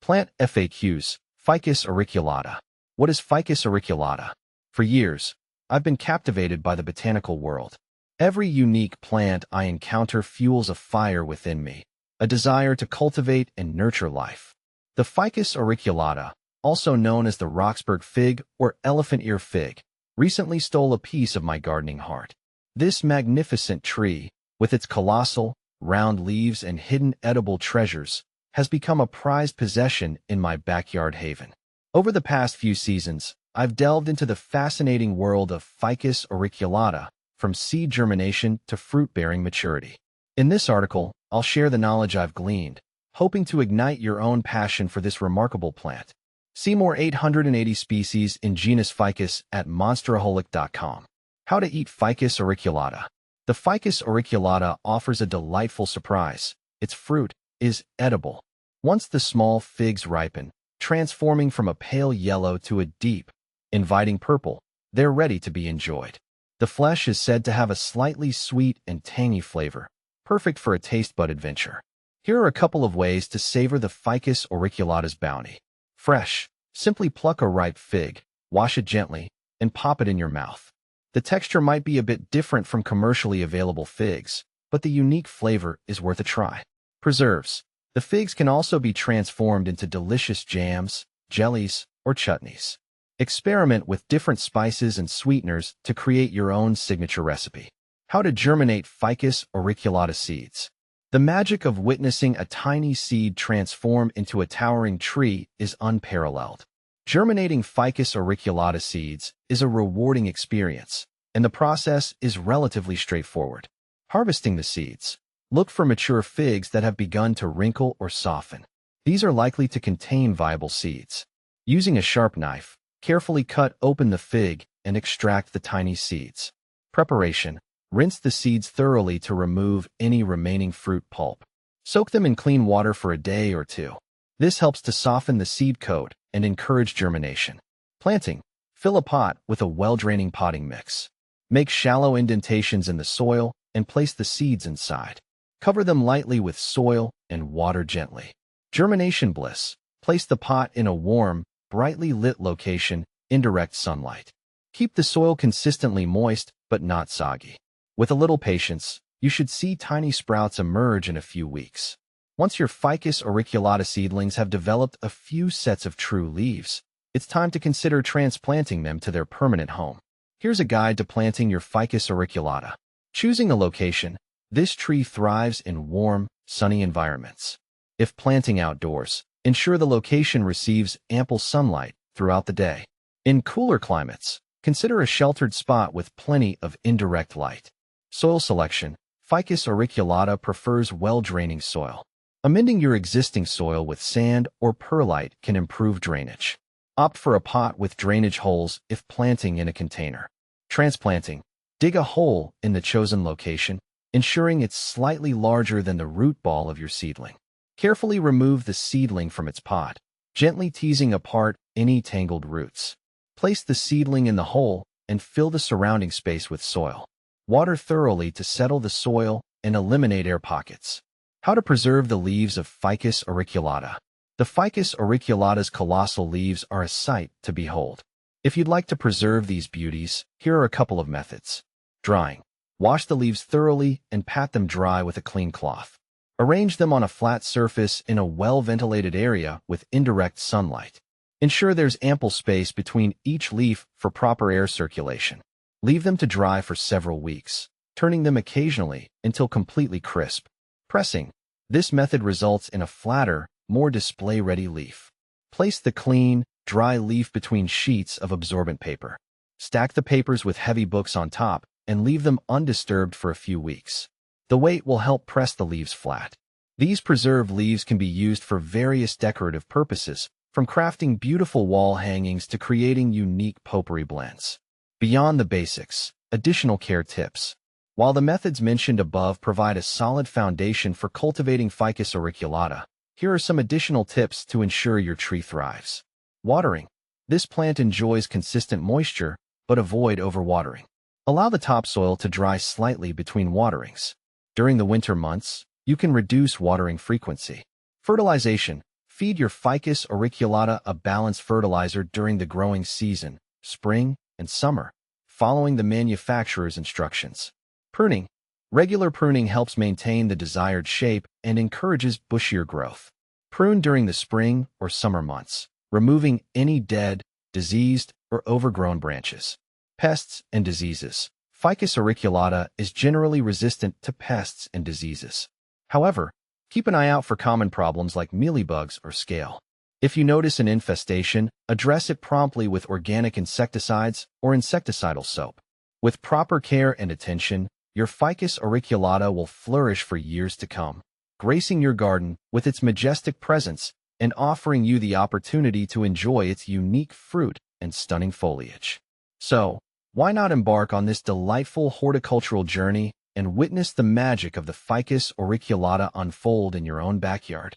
Plant FAQs, Ficus auriculata. What is Ficus auriculata? For years, I've been captivated by the botanical world. Every unique plant I encounter fuels a fire within me, a desire to cultivate and nurture life. The Ficus auriculata, also known as the Roxburgh fig or elephant ear fig, recently stole a piece of my gardening heart. This magnificent tree, with its colossal, round leaves and hidden edible treasures, has become a prized possession in my backyard haven. Over the past few seasons, I've delved into the fascinating world of Ficus auriculata, from seed germination to fruit-bearing maturity. In this article, I'll share the knowledge I've gleaned, hoping to ignite your own passion for this remarkable plant. See more 880 species in genus Ficus at monsteraholic.com. How to eat Ficus auriculata. The Ficus auriculata offers a delightful surprise. Its fruit is edible. Once the small figs ripen, transforming from a pale yellow to a deep, inviting purple, they're ready to be enjoyed. The flesh is said to have a slightly sweet and tangy flavor, perfect for a taste bud adventure. Here are a couple of ways to savor the Ficus auriculata's bounty. Fresh. Simply pluck a ripe fig, wash it gently, and pop it in your mouth. The texture might be a bit different from commercially available figs, but the unique flavor is worth a try. Preserves. The figs can also be transformed into delicious jams, jellies, or chutneys. Experiment with different spices and sweeteners to create your own signature recipe. How to germinate Ficus auriculata seeds. The magic of witnessing a tiny seed transform into a towering tree is unparalleled. Germinating Ficus auriculata seeds is a rewarding experience, and the process is relatively straightforward. Harvesting the seeds. Look for mature figs that have begun to wrinkle or soften. These are likely to contain viable seeds. Using a sharp knife, carefully cut open the fig and extract the tiny seeds. Preparation. Rinse the seeds thoroughly to remove any remaining fruit pulp. Soak them in clean water for a day or two. This helps to soften the seed coat and encourage germination. Planting. Fill a pot with a well-draining potting mix. Make shallow indentations in the soil and place the seeds inside. Cover them lightly with soil and water gently. Germination bliss. Place the pot in a warm, brightly lit location, in direct sunlight. Keep the soil consistently moist but not soggy. With a little patience, you should see tiny sprouts emerge in a few weeks. Once your Ficus auriculata seedlings have developed a few sets of true leaves, it's time to consider transplanting them to their permanent home. Here's a guide to planting your Ficus auriculata. Choosing a location. This tree thrives in warm, sunny environments. If planting outdoors, ensure the location receives ample sunlight throughout the day. In cooler climates, consider a sheltered spot with plenty of indirect light. Soil selection. Ficus auriculata prefers well-draining soil. Amending your existing soil with sand or perlite can improve drainage. Opt for a pot with drainage holes if planting in a container. Transplanting. Dig a hole in the chosen location, ensuring it's slightly larger than the root ball of your seedling. Carefully remove the seedling from its pot, gently teasing apart any tangled roots. Place the seedling in the hole and fill the surrounding space with soil. Water thoroughly to settle the soil and eliminate air pockets. How to preserve the leaves of Ficus auriculata. The Ficus auriculata's colossal leaves are a sight to behold. If you'd like to preserve these beauties, here are a couple of methods. Drying. Wash the leaves thoroughly and pat them dry with a clean cloth. Arrange them on a flat surface in a well-ventilated area with indirect sunlight. Ensure there's ample space between each leaf for proper air circulation. Leave them to dry for several weeks, turning them occasionally until completely crisp. Pressing. This method results in a flatter, more display-ready leaf. Place the clean, dry leaf between sheets of absorbent paper. Stack the papers with heavy books on top and leave them undisturbed for a few weeks. The weight will help press the leaves flat. These preserved leaves can be used for various decorative purposes, from crafting beautiful wall hangings to creating unique potpourri blends. Beyond the basics, additional care tips. While the methods mentioned above provide a solid foundation for cultivating Ficus auriculata, here are some additional tips to ensure your tree thrives. Watering. This plant enjoys consistent moisture, but avoid overwatering. Allow the topsoil to dry slightly between waterings. During the winter months, you can reduce watering frequency. Fertilization. Feed your Ficus auriculata a balanced fertilizer during the growing season, spring and summer, following the manufacturer's instructions. Pruning. Regular pruning helps maintain the desired shape and encourages bushier growth. Prune during the spring or summer months, removing any dead, diseased, or overgrown branches. Pests and diseases. Ficus auriculata is generally resistant to pests and diseases. However, keep an eye out for common problems like mealybugs or scale. If you notice an infestation, address it promptly with organic insecticides or insecticidal soap. With proper care and attention, your Ficus auriculata will flourish for years to come, gracing your garden with its majestic presence and offering you the opportunity to enjoy its unique fruit and stunning foliage. So, why not embark on this delightful horticultural journey and witness the magic of the Ficus auriculata unfold in your own backyard?